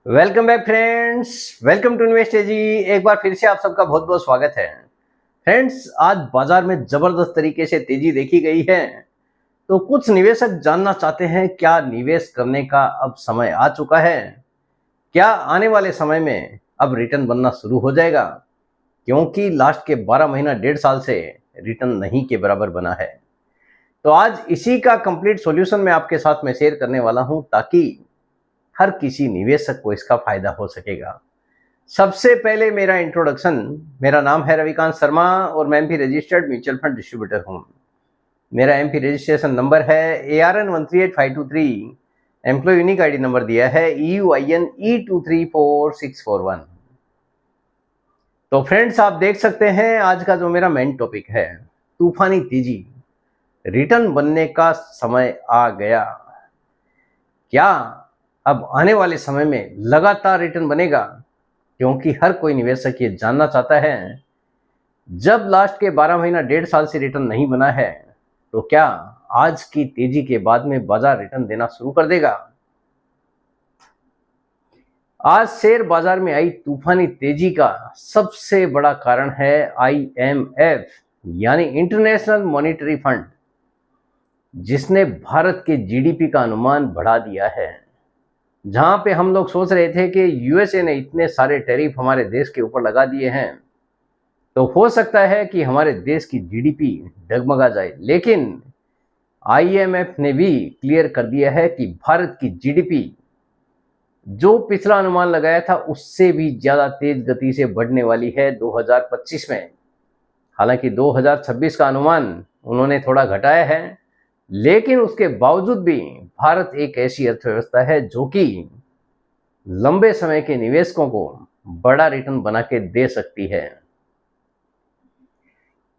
Welcome back friends, welcome to invest AG. एक बार फिर से आप सबका बहुत बहुत स्वागत है। फ्रेंड्स, आज बाजार में जबरदस्त तरीके से तेजी देखी गई है। तो कुछ निवेशक जानना चाहते हैं, क्या निवेश करने का अब समय आ चुका है? क्या आने वाले समय में अब रिटर्न बनना शुरू हो जाएगा? क्योंकि लास्ट के 12 महीना 1.5 साल से रिटर्न नहीं के बराबर बना है। तो आज इसी का कंप्लीट सॉल्यूशन मैं आपके साथ में शेयर करने वाला हूं, ताकि हर किसी निवेशक को इसका फायदा हो सकेगा। सबसे पहले मेरा इंट्रोडक्शन। मेरा नाम है रविकांत शर्मा और मैं MP registered mutual fund distributor हूं। मेरा एमपी रजिस्ट्रेशन नंबर है ARN 138523। Employ unique ID number दिया है EUIN E234641। तो फ्रेंड्स, आप देख सकते हैं आज का जो मेरा मेन टॉपिक है, तूफानी तेजी, रिटर्न बनने का समय आ गया। क्या अब आने वाले समय में लगातार रिटर्न बनेगा? क्योंकि हर कोई निवेशक ये जानना चाहता है, जब लास्ट के 12 महीना 1.5 साल से रिटर्न नहीं बना है, तो क्या आज की तेजी के बाद में बाजार रिटर्न देना शुरू कर देगा? आज शेयर बाजार में आई तूफानी तेजी का सबसे बड़ा कारण है IMF, यानी इंटरनेशनल मॉनेटरी फंड, जिसने भारत के जीडीपी का अनुमान बढ़ा दिया है। जहां पे हम लोग सोच रहे थे कि यूएसए ने इतने सारे टैरिफ हमारे देश के ऊपर लगा दिए हैं, तो हो सकता है कि हमारे देश की जीडीपी डगमगा जाए, लेकिन आईएमएफ ने भी क्लियर कर दिया है कि भारत की जीडीपी जो पिछला अनुमान लगाया था उससे भी ज्यादा तेज गति से बढ़ने वाली है 2025 में। हालांकि 2026 का अनुमान उन्होंने थोड़ा घटाया है, लेकिन उसके बावजूद भी भारत एक ऐसी अर्थव्यवस्था है जो कि लंबे समय के निवेशकों को बड़ा रिटर्न बना के दे सकती है।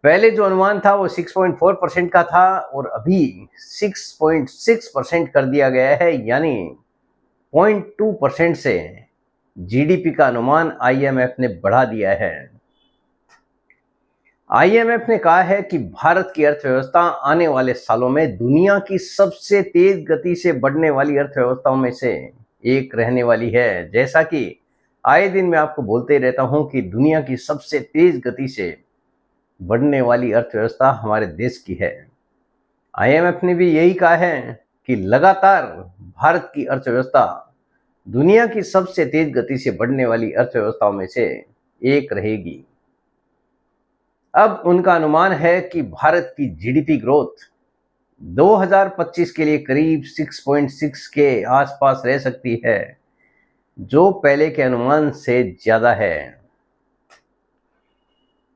पहले जो अनुमान था वो 6.4% का था और अभी 6.6% कर दिया गया है, यानी 0.2% से जीडीपी का अनुमान आईएमएफ ने बढ़ा दिया है। आईएमएफ ने कहा है कि भारत की अर्थव्यवस्था आने वाले सालों में दुनिया की सबसे तेज गति से बढ़ने वाली अर्थव्यवस्थाओं में से एक रहने वाली है। जैसा कि आए दिन मैं आपको बोलते रहता हूं कि दुनिया की सबसे तेज गति से बढ़ने वाली अर्थव्यवस्था हमारे देश की है। आईएमएफ ने भी यही कहा है कि लगातार भारत की अर्थव्यवस्था दुनिया की सबसे तेज गति से बढ़ने वाली अर्थव्यवस्थाओं में से एक रहेगी। अब उनका अनुमान है कि भारत की जीडीपी ग्रोथ 2025 के लिए करीब 6.6 के आसपास रह सकती है, जो पहले के अनुमान से ज्यादा है।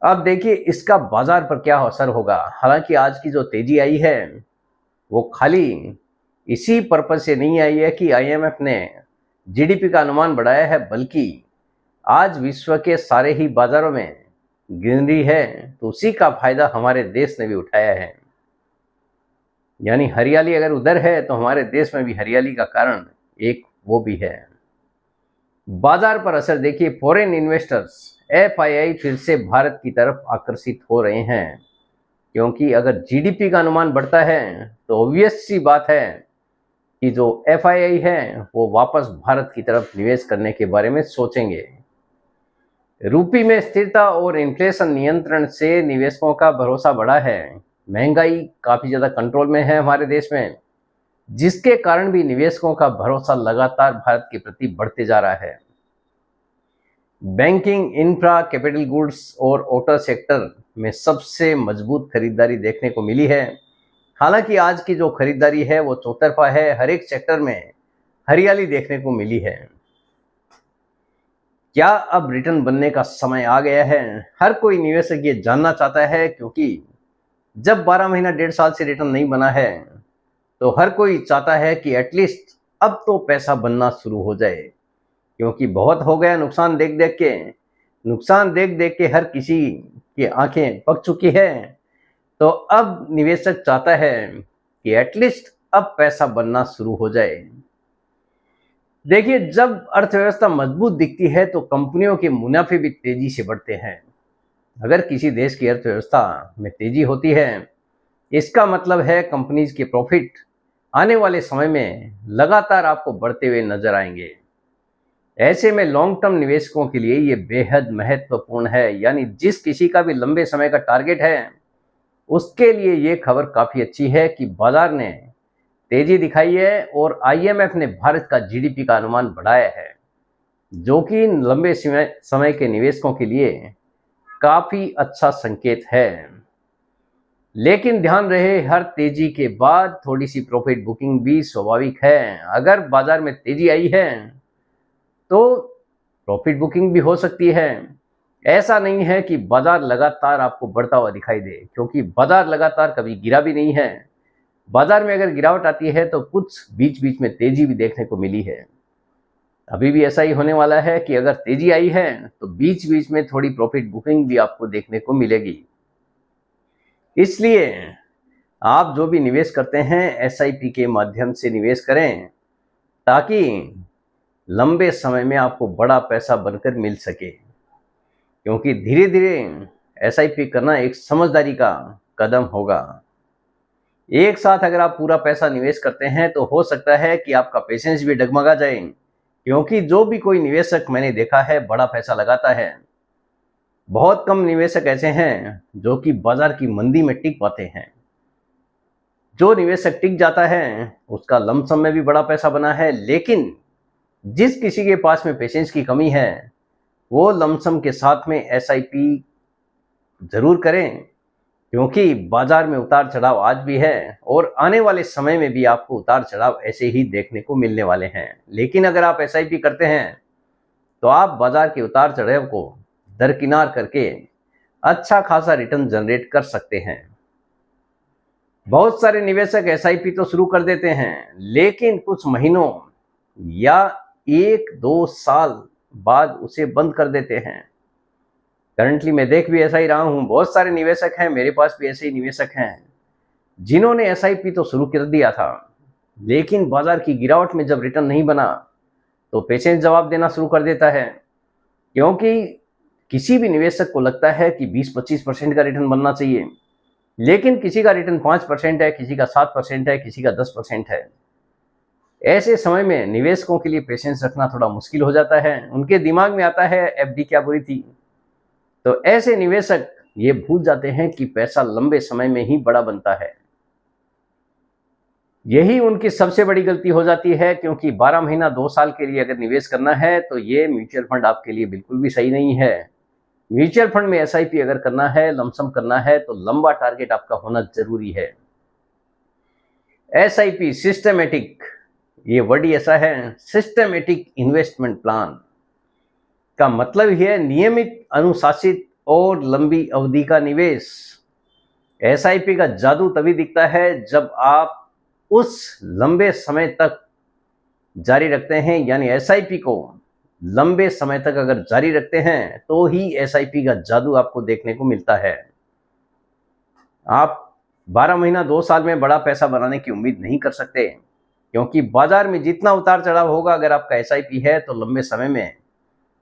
अब देखिए इसका बाजार पर क्या असर होगा। हालांकि आज की जो तेजी आई है वो खाली इसी पर्पज से नहीं आई है कि आईएमएफ ने जीडीपी का अनुमान बढ़ाया है, बल्कि आज विश्व के सारे ही बाजारों में गिरनी है, तो उसी का फायदा हमारे देश ने भी उठाया है। यानी हरियाली अगर उधर है तो हमारे देश में भी हरियाली का कारण एक वो भी है। बाजार पर असर देखिए, फॉरेन इन्वेस्टर्स एफआईआई फिर से भारत की तरफ आकर्षित हो रहे हैं, क्योंकि अगर जीडीपी का अनुमान बढ़ता है तो ऑब्वियस सी बात है कि जो एफआईआई है वो वापस भारत की तरफ निवेश करने के बारे में सोचेंगे। रूपी में स्थिरता और इन्फ्लेशन नियंत्रण से निवेशकों का भरोसा बढ़ा है। महंगाई काफी ज्यादा कंट्रोल में है हमारे देश में, जिसके कारण भी निवेशकों का भरोसा लगातार भारत के प्रति बढ़ते जा रहा है। बैंकिंग, इंफ्रा, कैपिटल गुड्स और ऑटो सेक्टर में सबसे मजबूत खरीदारी देखने को मिली है। हालांकि आज की जो खरीदारी है वो चौतरफा है, हर एक सेक्टर में हरियाली देखने को मिली है। क्या अब रिटर्न बनने का समय आ गया है? हर कोई निवेशक ये जानना चाहता है, क्योंकि जब 12 महीना 1.5 साल से रिटर्न नहीं बना है, तो हर कोई चाहता है कि एटलीस्ट अब तो पैसा बनना शुरू हो जाए, क्योंकि बहुत हो गया नुकसान देख देख के। नुकसान देख देख के हर किसी की आंखें पक चुकी है। तो अब निवेशक चाहता है कि एटलीस्ट अब पैसा बनना शुरू हो जाए। देखिए, जब अर्थव्यवस्था मजबूत दिखती है तो कंपनियों के मुनाफे भी तेजी से बढ़ते हैं। अगर किसी देश की अर्थव्यवस्था में तेजी होती है, इसका मतलब है कंपनीज के प्रॉफिट आने वाले समय में लगातार आपको बढ़ते हुए नजर आएंगे। ऐसे में लॉन्ग टर्म निवेशकों के लिए ये बेहद महत्वपूर्ण है, यानी जिस किसी का भी लंबे समय का टारगेट है उसके लिए ये खबर काफ़ी अच्छी है कि बाजार ने तेजी दिखाई है और आईएमएफ ने भारत का जीडीपी का अनुमान बढ़ाया है, जो कि लंबे समय के निवेशकों के लिए काफ़ी अच्छा संकेत है। लेकिन ध्यान रहे, हर तेजी के बाद थोड़ी सी प्रॉफिट बुकिंग भी स्वाभाविक है। अगर बाजार में तेजी आई है तो प्रॉफिट बुकिंग भी हो सकती है। ऐसा नहीं है कि बाजार लगातार आपको बढ़ता हुआ दिखाई दे, क्योंकि बाजार लगातार कभी गिरा भी नहीं है। बाजार में अगर गिरावट आती है तो कुछ बीच बीच में तेजी भी देखने को मिली है। अभी भी ऐसा ही होने वाला है कि अगर तेजी आई है तो बीच बीच में थोड़ी प्रॉफिट बुकिंग भी आपको देखने को मिलेगी। इसलिए आप जो भी निवेश करते हैं एसआईपी के माध्यम से निवेश करें, ताकि लंबे समय में आपको बड़ा पैसा बनकर मिल सके। क्योंकि धीरे धीरे एसआईपी करना एक समझदारी का कदम होगा। एक साथ अगर आप पूरा पैसा निवेश करते हैं तो हो सकता है कि आपका पेशेंस भी डगमगा जाए, क्योंकि जो भी कोई निवेशक मैंने देखा है बड़ा पैसा लगाता है। बहुत कम निवेशक ऐसे हैं जो कि बाजार की मंदी में टिक पाते हैं। जो निवेशक टिक जाता है उसका लमसम में भी बड़ा पैसा बना है, लेकिन जिस किसी के पास में पेशेंस की कमी है वो लमसम के साथ में एसआईपी जरूर करें, क्योंकि बाजार में उतार चढ़ाव आज भी है और आने वाले समय में भी आपको उतार चढ़ाव ऐसे ही देखने को मिलने वाले हैं। लेकिन अगर आप एसआईपी करते हैं तो आप बाजार के उतार चढ़ाव को दरकिनार करके अच्छा खासा रिटर्न जनरेट कर सकते हैं। बहुत सारे निवेशक एसआईपी तो शुरू कर देते हैं, लेकिन कुछ महीनों या 1-2 साल बाद उसे बंद कर देते हैं। करंटली मैं देख भी ऐसा ही रहा हूं। बहुत सारे निवेशक हैं, मेरे पास भी ऐसे ही निवेशक हैं जिन्होंने एसआईपी तो शुरू कर दिया था, लेकिन बाजार की गिरावट में जब रिटर्न नहीं बना तो पेशेंस जवाब देना शुरू कर देता है। क्योंकि किसी भी निवेशक को लगता है कि 20-25% का रिटर्न बनना चाहिए, लेकिन किसी का रिटर्न 5% है, किसी का 7% है, किसी का 10% है। ऐसे समय में निवेशकों के लिए पेशेंस रखना थोड़ा मुश्किल हो जाता है। उनके दिमाग में आता है एफडी क्या बुरी थी। तो ऐसे निवेशक ये भूल जाते हैं कि पैसा लंबे समय में ही बड़ा बनता है। यही उनकी सबसे बड़ी गलती हो जाती है, क्योंकि 12 महीना 2 साल के लिए अगर निवेश करना है तो ये म्यूचुअल फंड आपके लिए बिल्कुल भी सही नहीं है। म्यूचुअल फंड में एसआईपी अगर करना है, लमसम करना है, तो लंबा टारगेट आपका होना जरूरी है। एसआईपी सिस्टमेटिक, ये वर्ड ही ऐसा है, सिस्टमेटिक इन्वेस्टमेंट प्लान का मतलब ही है नियमित, अनुशासित और लंबी अवधि का निवेश। एसआईपी का जादू तभी दिखता है जब आप उस लंबे समय तक जारी रखते हैं, यानी एसआईपी को लंबे समय तक अगर जारी रखते हैं तो ही एसआईपी का जादू आपको देखने को मिलता है। आप 12 महीना 2 साल में बड़ा पैसा बनाने की उम्मीद नहीं कर सकते, क्योंकि बाजार में जितना उतार चढ़ाव होगा, अगर आपका एसआईपी है तो लंबे समय में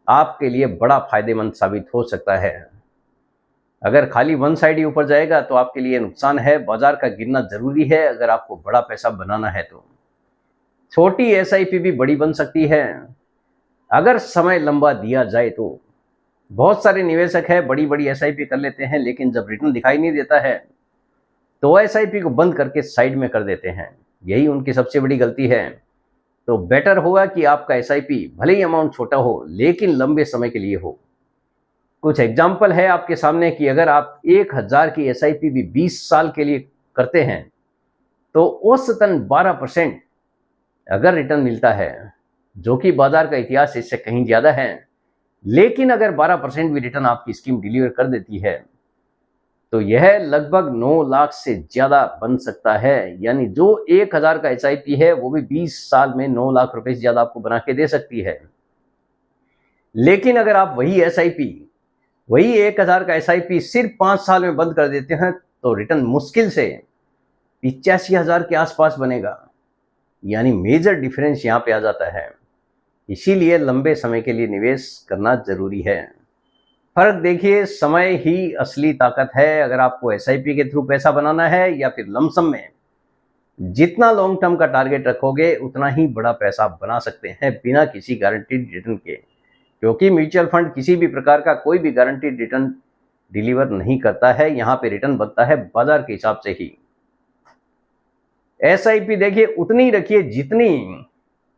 आपके लिए बड़ा फायदेमंद साबित हो सकता है। अगर खाली वन साइड ही ऊपर जाएगा तो आपके लिए नुकसान है। बाजार का गिरना जरूरी है अगर आपको बड़ा पैसा बनाना है। तो छोटी एसआईपी भी बड़ी बन सकती है अगर समय लंबा दिया जाए। तो बहुत सारे निवेशक हैं बड़ी बड़ी एसआईपी कर लेते हैं, लेकिन जब रिटर्न दिखाई नहीं देता है तो एसआईपी को बंद करके साइड में कर देते हैं। यही उनकी सबसे बड़ी गलती है। तो बेटर होगा कि आपका एसआईपी भले ही अमाउंट छोटा हो, लेकिन लंबे समय के लिए हो। कुछ एग्जाम्पल है आपके सामने कि अगर आप 1000 की एसआईपी भी 20 साल के लिए करते हैं तो औसतन 12% अगर रिटर्न मिलता है, जो कि बाजार का इतिहास इससे कहीं ज्यादा है। लेकिन अगर 12% भी रिटर्न आपकी स्कीम डिलीवर कर देती है तो यह लगभग 9 लाख से ज्यादा बन सकता है। यानी जो 1000 का एसआईपी है वो भी 20 साल में 9 लाख रुपए से ज्यादा आपको बना के दे सकती है। लेकिन अगर आप वही 1000 का एसआईपी सिर्फ 5 साल में बंद कर देते हैं तो रिटर्न मुश्किल से 85,000 के आसपास बनेगा। यानी मेजर डिफरेंस यहाँ पे आ जाता है। इसीलिए लंबे समय के लिए निवेश करना जरूरी है। फर्क देखिए, समय ही असली ताकत है। अगर आपको एसआईपी के थ्रू पैसा बनाना है या फिर लमसम में, जितना लॉन्ग टर्म का टारगेट रखोगे उतना ही बड़ा पैसा बना सकते हैं बिना किसी गारंटीड रिटर्न के, क्योंकि म्यूचुअल फंड किसी भी प्रकार का कोई भी गारंटीड रिटर्न डिलीवर नहीं करता है। यहाँ पे रिटर्न बनता है बाजार के हिसाब से ही। एसआईपी देखिए उतनी रखिए जितनी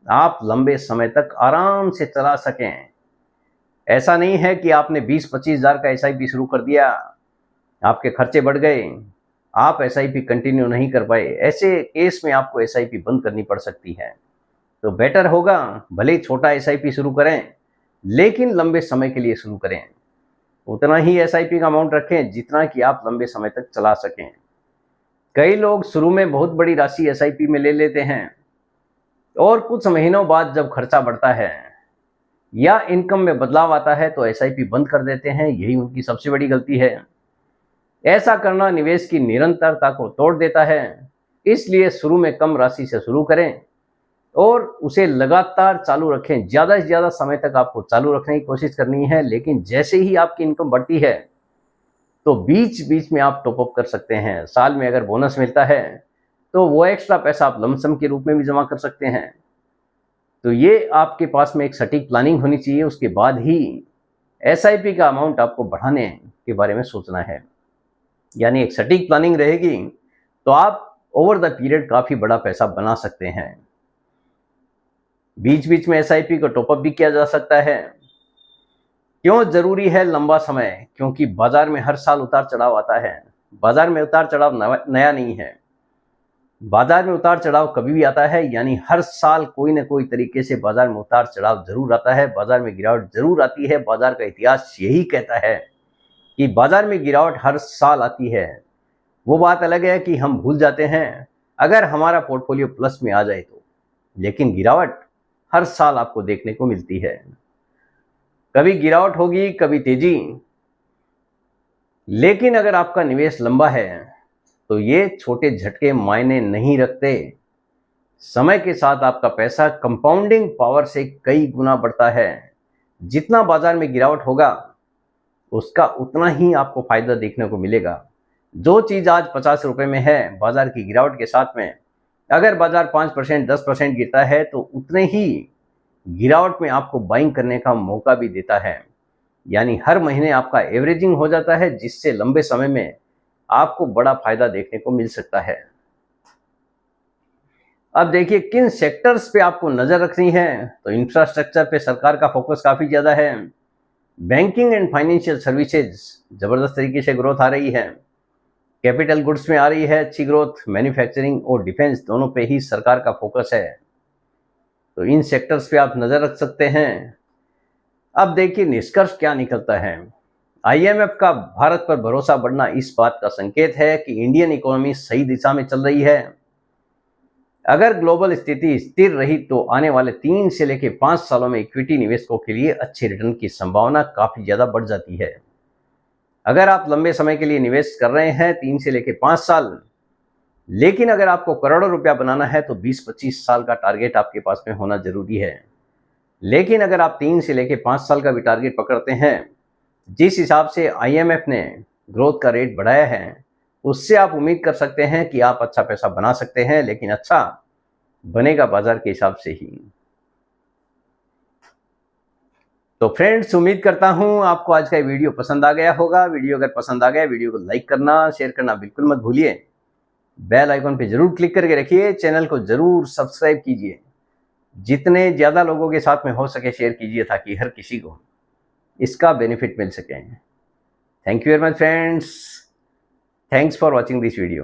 आप लंबे समय तक आराम से चला सकें। ऐसा नहीं है कि आपने 20-25 हज़ार का एसआईपी शुरू कर दिया, आपके खर्चे बढ़ गए, आप एसआईपी कंटिन्यू नहीं कर पाए, ऐसे केस में आपको एसआईपी बंद करनी पड़ सकती है। तो बेटर होगा भले ही छोटा एसआईपी शुरू करें, लेकिन लंबे समय के लिए शुरू करें। उतना ही एसआईपी का अमाउंट रखें जितना कि आप लंबे समय तक चला सकें। कई लोग शुरू में बहुत बड़ी राशि एसआईपी में ले लेते हैं और कुछ महीनों बाद जब खर्चा बढ़ता है या इनकम में बदलाव आता है तो एसआईपी बंद कर देते हैं। यही उनकी सबसे बड़ी गलती है। ऐसा करना निवेश की निरंतरता को तोड़ देता है। इसलिए शुरू में कम राशि से शुरू करें और उसे लगातार चालू रखें। ज़्यादा से ज़्यादा समय तक आपको चालू रखने की कोशिश करनी है, लेकिन जैसे ही आपकी इनकम बढ़ती है तो बीच बीच में आप टॉपअप कर सकते हैं। साल में अगर बोनस मिलता है तो वो एक्स्ट्रा पैसा आप लमसम के रूप में भी जमा कर सकते हैं। तो ये आपके पास में एक सटीक प्लानिंग होनी चाहिए। उसके बाद ही एसआईपी का अमाउंट आपको बढ़ाने के बारे में सोचना है। यानी एक सटीक प्लानिंग रहेगी तो आप ओवर द पीरियड काफ़ी बड़ा पैसा बना सकते हैं। बीच बीच में एसआईपी को टॉपअप भी किया जा सकता है। क्यों जरूरी है लंबा समय? क्योंकि बाजार में हर साल उतार चढ़ाव आता है। बाजार में उतार चढ़ाव नया नहीं है। बाजार में उतार चढ़ाव कभी भी आता है, यानी हर साल कोई ना कोई तरीके से बाजार में उतार चढ़ाव जरूर आता है, बाजार में गिरावट जरूर आती है। बाजार का इतिहास यही कहता है कि बाजार में गिरावट हर साल आती है। वो बात अलग है कि हम भूल जाते हैं अगर हमारा पोर्टफोलियो प्लस में आ जाए तो, लेकिन गिरावट हर साल आपको देखने को मिलती है। कभी गिरावट होगी, कभी तेजी, लेकिन अगर आपका निवेश लंबा है तो ये छोटे झटके मायने नहीं रखते। समय के साथ आपका पैसा कंपाउंडिंग पावर से कई गुना बढ़ता है। जितना बाजार में गिरावट होगा उसका उतना ही आपको फायदा देखने को मिलेगा। जो चीज़ आज 50 रुपये में है, बाजार की गिरावट के साथ में अगर बाजार 5% 10% गिरता है तो उतने ही गिरावट में आपको बाइंग करने का मौका भी देता है। यानी हर महीने आपका एवरेजिंग हो जाता है, जिससे लंबे समय में आपको बड़ा फायदा देखने को मिल सकता है। अब देखिए किन सेक्टर्स पे आपको नजर रखनी है। तो इंफ्रास्ट्रक्चर पे सरकार का फोकस काफी ज्यादा है। बैंकिंग एंड फाइनेंशियल सर्विसेज जबरदस्त तरीके से ग्रोथ आ रही है। कैपिटल गुड्स में आ रही है अच्छी ग्रोथ। मैन्युफैक्चरिंग और डिफेंस दोनों पे ही सरकार का फोकस है, तो इन सेक्टर्स पे आप नजर रख सकते हैं। अब देखिए निष्कर्ष क्या निकलता है। आईएमएफ का भारत पर भरोसा बढ़ना इस बात का संकेत है कि इंडियन इकोनॉमी सही दिशा में चल रही है। अगर ग्लोबल स्थिति स्थिर रही तो आने वाले 3 से लेकर 5 सालों में इक्विटी निवेशकों के लिए अच्छे रिटर्न की संभावना काफी ज्यादा बढ़ जाती है। अगर आप लंबे समय के लिए निवेश कर रहे हैं 3 से लेकर 5 साल, लेकिन अगर आपको करोड़ों रुपया बनाना है तो 20-25 साल का टारगेट आपके पास में होना जरूरी है। लेकिन अगर आप 3 से लेकर 5 साल का भी टारगेट पकड़ते हैं, जिस हिसाब से आईएमएफ ने ग्रोथ का रेट बढ़ाया है, उससे आप उम्मीद कर सकते हैं कि आप अच्छा पैसा बना सकते हैं, लेकिन अच्छा बनेगा बाजार के हिसाब से ही। तो फ्रेंड्स, उम्मीद करता हूं आपको आज का वीडियो पसंद आ गया होगा। वीडियो अगर पसंद आ गया, वीडियो को लाइक करना, शेयर करना बिल्कुल मत भूलिए। बेल आइकन पे जरूर क्लिक करके रखिए। चैनल को जरूर सब्सक्राइब कीजिए। जितने ज़्यादा लोगों के साथ में हो सके शेयर कीजिए, ताकि हर किसी को इसका बेनिफिट मिल सके। Thank you very much friends. Thanks for watching this video.